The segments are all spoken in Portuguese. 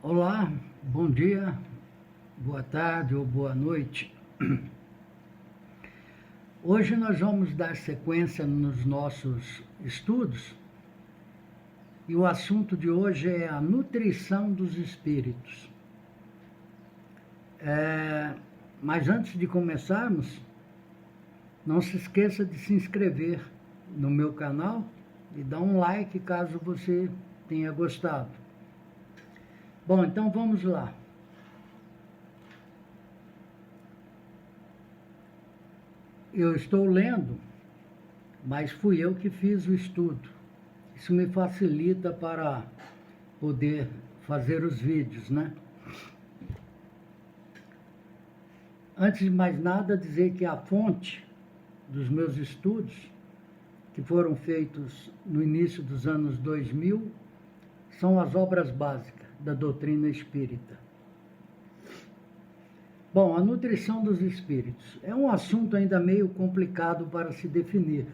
Olá, bom dia, boa tarde ou boa noite. Hoje nós vamos dar sequência nos nossos estudos e o assunto de hoje é a nutrição dos espíritos. Mas antes de começarmos, não se esqueça de se inscrever no meu canal e dar um like caso você tenha gostado. Bom, então vamos lá. Eu estou lendo, mas fui eu que fiz o estudo. Isso me facilita para poder fazer os vídeos, né? Antes de mais nada, dizer que a fonte dos meus estudos, que foram feitos no início dos anos 2000, são as obras básicas da doutrina espírita. Bom, a nutrição dos espíritos é um assunto ainda meio complicado para se definir,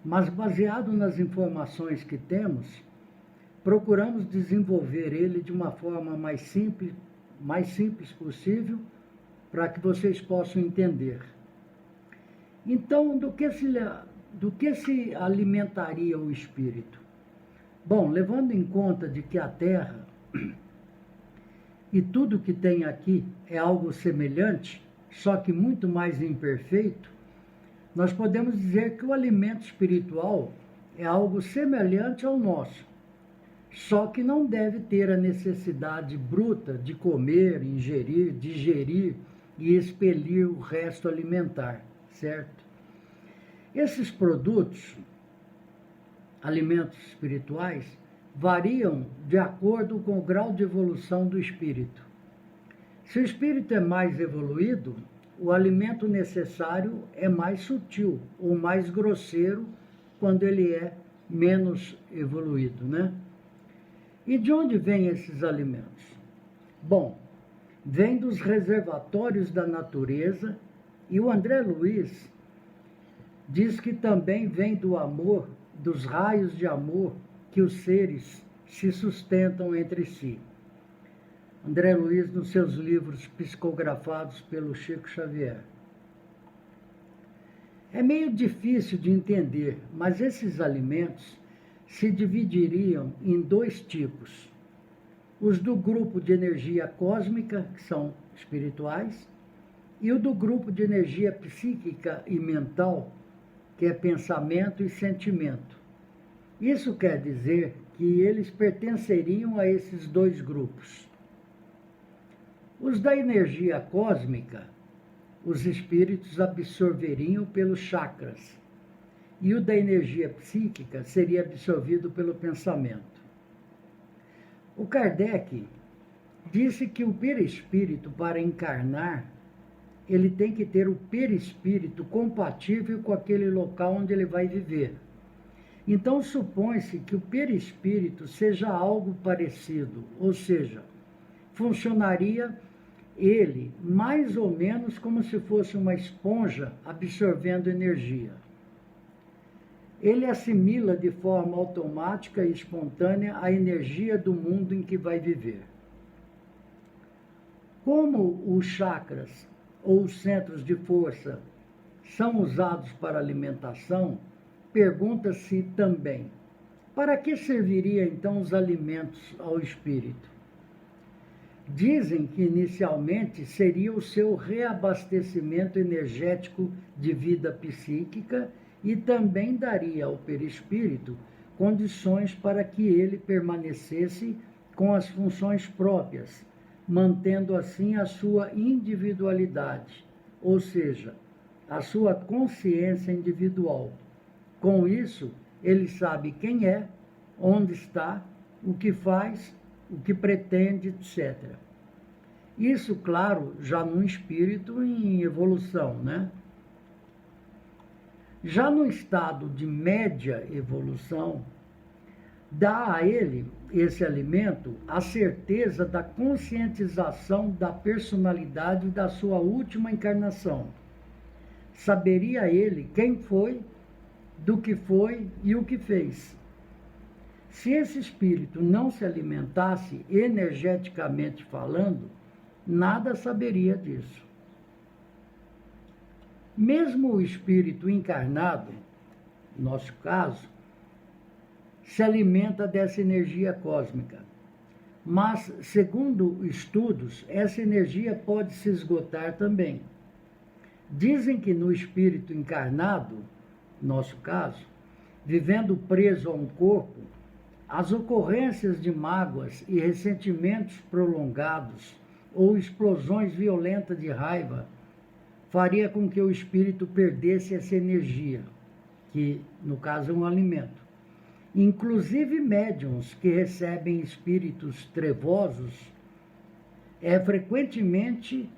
mas baseado nas informações que temos, procuramos desenvolver ele de uma forma mais simples possível, para que vocês possam entender. Então, do que se alimentaria o espírito? Bom, levando em conta de que a Terra e tudo que tem aqui é algo semelhante, só que muito mais imperfeito, nós podemos dizer que o alimento espiritual é algo semelhante ao nosso, só que não deve ter a necessidade bruta de comer, ingerir, digerir e expelir o resto alimentar, certo? Esses produtos, alimentos espirituais, variam de acordo com o grau de evolução do espírito. Se o espírito é mais evoluído, o alimento necessário é mais sutil ou mais grosseiro quando ele é menos evoluído, né? E de onde vêm esses alimentos? Bom, vem dos reservatórios da natureza, e o André Luiz diz que também vem do amor, dos raios de amor que os seres se sustentam entre si. André Luiz, nos seus livros psicografados pelo Chico Xavier. É meio difícil de entender, mas esses alimentos se dividiriam em dois tipos. Os do grupo de energia cósmica, que são espirituais, e o do grupo de energia psíquica e mental, que é pensamento e sentimento. Isso quer dizer que eles pertenceriam a esses dois grupos. Os da energia cósmica, os espíritos absorveriam pelos chakras, e o da energia psíquica seria absorvido pelo pensamento. O Kardec disse que o perispírito, para encarnar, ele tem que ter o perispírito compatível com aquele local onde ele vai viver. Então, supõe-se que o perispírito seja algo parecido, ou seja, funcionaria ele mais ou menos como se fosse uma esponja absorvendo energia. Ele assimila de forma automática e espontânea a energia do mundo em que vai viver. Como os chakras ou os centros de força são usados para alimentação, pergunta-se também, para que serviria então os alimentos ao espírito? Dizem que inicialmente seria o seu reabastecimento energético de vida psíquica e também daria ao perispírito condições para que ele permanecesse com as funções próprias, mantendo assim a sua individualidade, ou seja, a sua consciência individual. Com isso, ele sabe quem é, onde está, o que faz, o que pretende, etc. Isso, claro, já num espírito em evolução, né? Já no estado de média evolução, dá a ele, esse alimento, a certeza da conscientização da personalidade da sua última encarnação. Saberia ele quem foi, do que foi e o que fez. Se esse espírito não se alimentasse energeticamente falando, nada saberia disso. Mesmo o espírito encarnado, no nosso caso, se alimenta dessa energia cósmica. Mas, segundo estudos, essa energia pode se esgotar também. Dizem que no espírito encarnado, nosso caso, vivendo preso a um corpo, as ocorrências de mágoas e ressentimentos prolongados ou explosões violentas de raiva faria com que o espírito perdesse essa energia, que no caso é um alimento. Inclusive médiuns que recebem espíritos trevosos frequentemente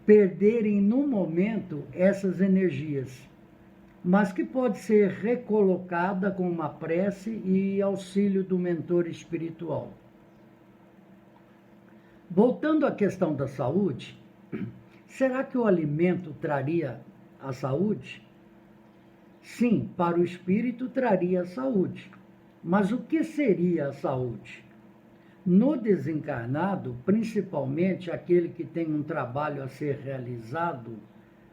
perderem no momento essas energias, mas que pode ser recolocada com uma prece e auxílio do mentor espiritual. Voltando à questão da saúde, será que o alimento traria a saúde? Sim, para o espírito traria a saúde. Mas o que seria a saúde? No desencarnado, principalmente aquele que tem um trabalho a ser realizado,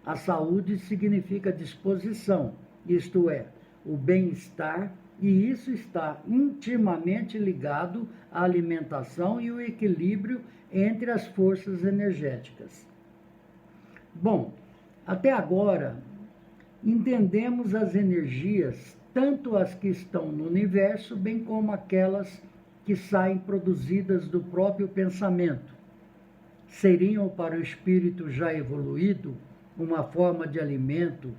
a saúde significa disposição, isto é, o bem-estar, e isso está intimamente ligado à alimentação e o equilíbrio entre as forças energéticas. Bom, até agora entendemos as energias, tanto as que estão no universo, bem como aquelas que saem produzidas do próprio pensamento. Seriam para o espírito já evoluído uma forma de alimento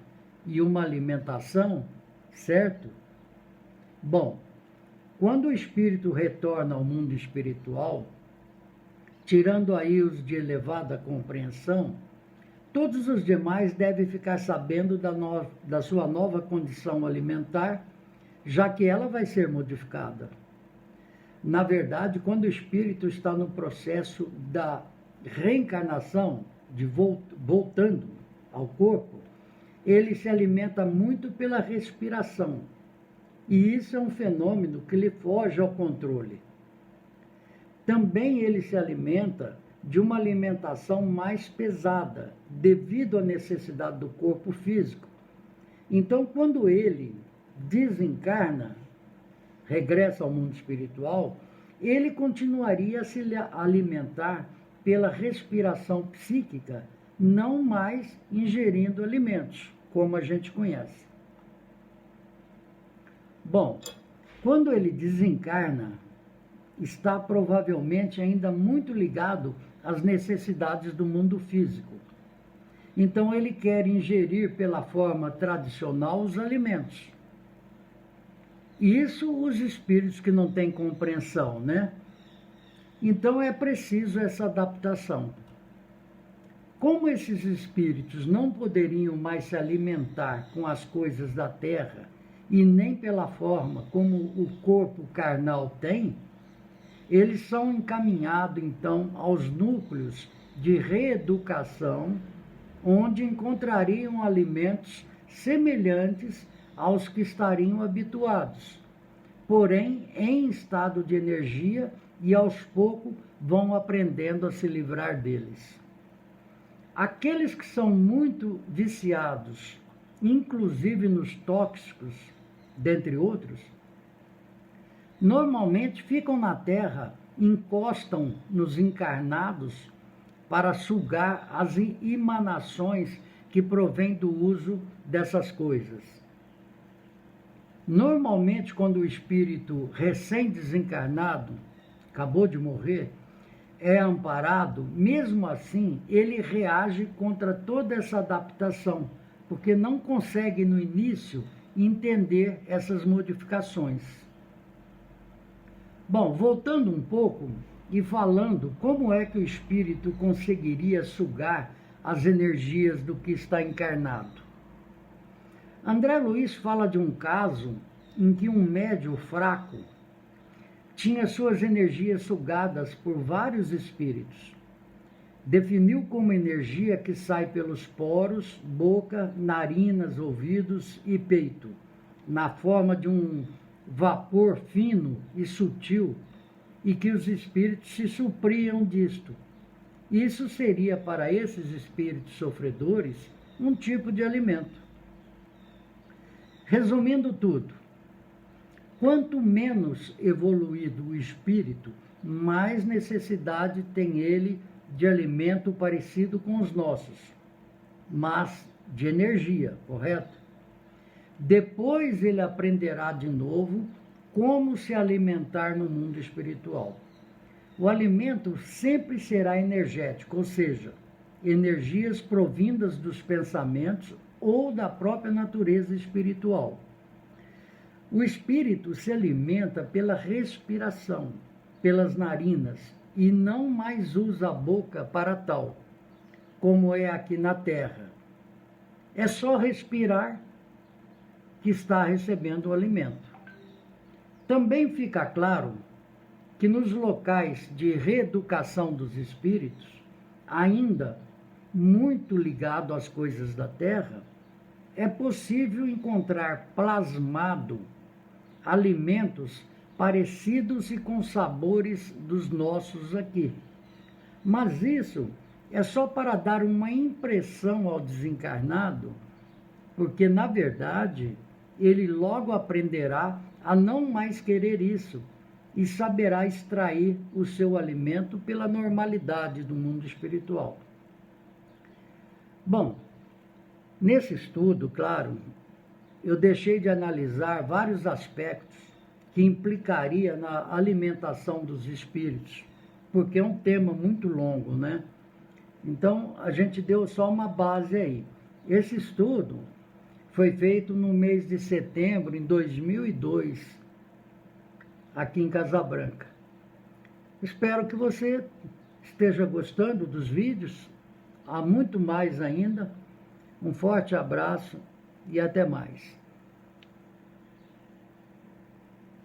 e uma alimentação, certo? Bom, quando o espírito retorna ao mundo espiritual, tirando aí os de elevada compreensão, todos os demais devem ficar sabendo da sua nova condição alimentar, já que ela vai ser modificada. Na verdade, quando o espírito está no processo da reencarnação, de voltando ao corpo, ele se alimenta muito pela respiração. E isso é um fenômeno que lhe foge ao controle. Também ele se alimenta de uma alimentação mais pesada, devido à necessidade do corpo físico. Então, quando ele desencarna, regressa ao mundo espiritual, ele continuaria a se alimentar pela respiração psíquica, não mais ingerindo alimentos, como a gente conhece. Bom, quando ele desencarna, está provavelmente ainda muito ligado às necessidades do mundo físico. Então ele quer ingerir pela forma tradicional os alimentos. Isso os espíritos que não têm compreensão, né? Então é preciso essa adaptação. Como esses espíritos não poderiam mais se alimentar com as coisas da terra e nem pela forma como o corpo carnal tem, eles são encaminhados então aos núcleos de reeducação, onde encontrariam alimentos semelhantes aos que estariam habituados, porém em estado de energia, e aos poucos vão aprendendo a se livrar deles. Aqueles que são muito viciados, inclusive nos tóxicos, dentre outros, normalmente ficam na terra, encostam nos encarnados para sugar as emanações que provêm do uso dessas coisas. Normalmente, quando o espírito recém-desencarnado, acabou de morrer, é amparado, mesmo assim, ele reage contra toda essa adaptação, porque não consegue, no início, entender essas modificações. Bom, voltando um pouco e falando como é que o espírito conseguiria sugar as energias do que está encarnado. André Luiz fala de um caso em que um médium fraco tinha suas energias sugadas por vários espíritos. Definiu como energia que sai pelos poros, boca, narinas, ouvidos e peito, na forma de um vapor fino e sutil, e que os espíritos se supriam disto. Isso seria para esses espíritos sofredores um tipo de alimento. Resumindo tudo, quanto menos evoluído o espírito, mais necessidade tem ele de alimento parecido com os nossos, mas de energia, correto? Depois ele aprenderá de novo como se alimentar no mundo espiritual. O alimento sempre será energético, ou seja, energias provindas dos pensamentos ou da própria natureza espiritual. O espírito se alimenta pela respiração, pelas narinas, e não mais usa a boca para tal, como é aqui na Terra. É só respirar que está recebendo o alimento. Também fica claro que nos locais de reeducação dos espíritos, ainda muito ligado às coisas da Terra, é possível encontrar plasmado alimentos parecidos e com sabores dos nossos aqui. Mas isso é só para dar uma impressão ao desencarnado, porque, na verdade, ele logo aprenderá a não mais querer isso e saberá extrair o seu alimento pela normalidade do mundo espiritual. Bom, nesse estudo, claro, eu deixei de analisar vários aspectos que implicaria na alimentação dos espíritos, porque é um tema muito longo, né? Então, a gente deu só uma base aí. Esse estudo foi feito no mês de setembro, em 2002, aqui em Casabranca. Espero que você esteja gostando dos vídeos. Há muito mais ainda. Um forte abraço e até mais.